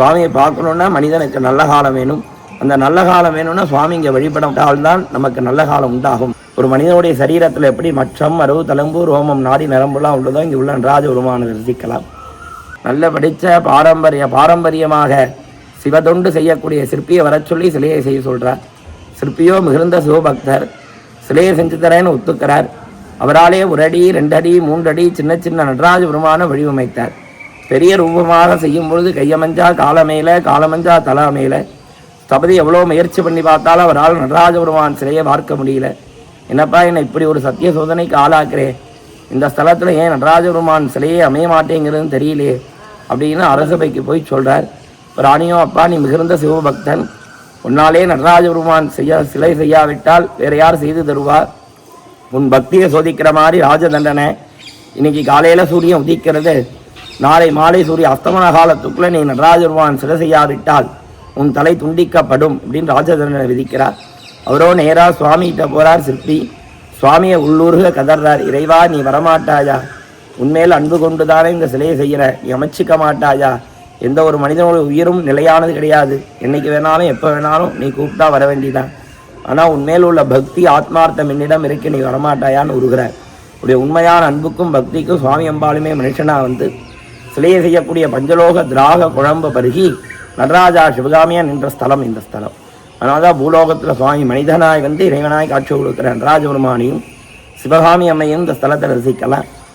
சுவாமியை பார்க்கணுன்னா மனிதனுக்கு நல்ல காலம் வேணும். அந்த நல்ல காலம் வேணும்னா சுவாமி இங்கே வழிபட்டால்தான் நமக்கு நல்ல காலம் உண்டாகும். ஒரு மனிதனுடைய சரீரத்தில் எப்படி மச்சம், மரவு, தழும்பு, ரோமம், நாடி, நரம்புலாம் உள்ளதோ இங்கே உள்ள நடராஜ பெருமானை ரசிக்கலாம். நல்ல படித்த பாரம்பரியமாக சிவதொண்டு செய்யக்கூடிய சிற்பியை வர சொல்லி சிலையை செய்ய சொல்கிறார். சிற்பியோ மிகுந்த சிவபக்தர். சிலையை செஞ்சு தரேன்னு ஒத்துக்கிறார். அவராலே 1 அடி 2 அடி 3 அடி சின்ன சின்ன நடராஜ பெருமானை வடிவமைத்தார். பெரிய ரூபமாக செய்யும் பொழுது கையமஞ்சா காலமேல, காலமஞ்சா தலாமேல. ஸ்தபதி எவ்வளோ முயற்சி பண்ணி பார்த்தாலும் அவரால் நடராஜ பெருமான் சிலையை பார்க்க முடியல. என்னப்பா என்னை இப்படி ஒரு சத்திய சோதனைக்கு ஆளாக்குறே, இந்த ஸ்தலத்தில் ஏன் நடராஜ பெருமான் சிலையே அமைய மாட்டேங்கிறதுன்னு தெரியலையே அப்படின்னு அரசபைக்கு போய் சொல்கிறார். ராணியோ, அப்பா நீ மிகுந்த சிவபக்தன், உன்னாலே நடராஜ பெருமான் சிலை செய்யாவிட்டால் வேற யார் செய்து தருவார்? உன் பக்தியை சோதிக்கிற மாதிரி ராஜ தண்டனை. இன்னைக்கு காலையில் சூரியன் உதிக்கிறது, நாளை மாலை சூரிய அஸ்தமன காலத்துக்குள்ளே நீ நடராஜ பெருமான் சிலை செய்யாவிட்டால் உன் தலை துண்டிக்கப்படும் அப்படின்னு ராஜ தண்டனை விதிக்கிறார். அவரோ நேராக சுவாமிகிட்ட போகிறார். சிற்பி சுவாமியை உள்ளூர்க கதறார். இறைவா நீ வரமாட்டாயா? உன்மேல் அன்பு கொண்டு தானே இந்த சிலையை செய்கிற, நீ அமைச்சிக்க மாட்டாயா? எந்த ஒரு மனிதனோட உயிரும் நிலையானது கிடையாது. என்றைக்கு வேணாலும் எப்போ வேணாலும் நீ கூப்பிட்டா வர வேண்டிதான். ஆனால் உன்மேல் உள்ள பக்தி ஆத்மார்த்தம் என்னிடம் இருக்கு, நீ வரமாட்டாயான்னு உருகிறார். உடைய உண்மையான அன்புக்கும் பக்திக்கும் சுவாமி அம்பாலுமே மனுஷனாக வந்து சிலையை செய்யக்கூடிய பஞ்சலோக திராக குழம்பு பருகி நடராஜா சிவகாமியா நின்ற ஸ்தலம் இந்த ஸ்தலம். அதனால தான் பூலோகத்தில் சுவாமி மனிதனாய் வந்து இறைவனாய் காட்சி கொடுக்குற நடராஜ பெருமானையும் சிவகாமி அம்மையும் இந்த ஸ்தலத்தை ரசிக்கலாம்.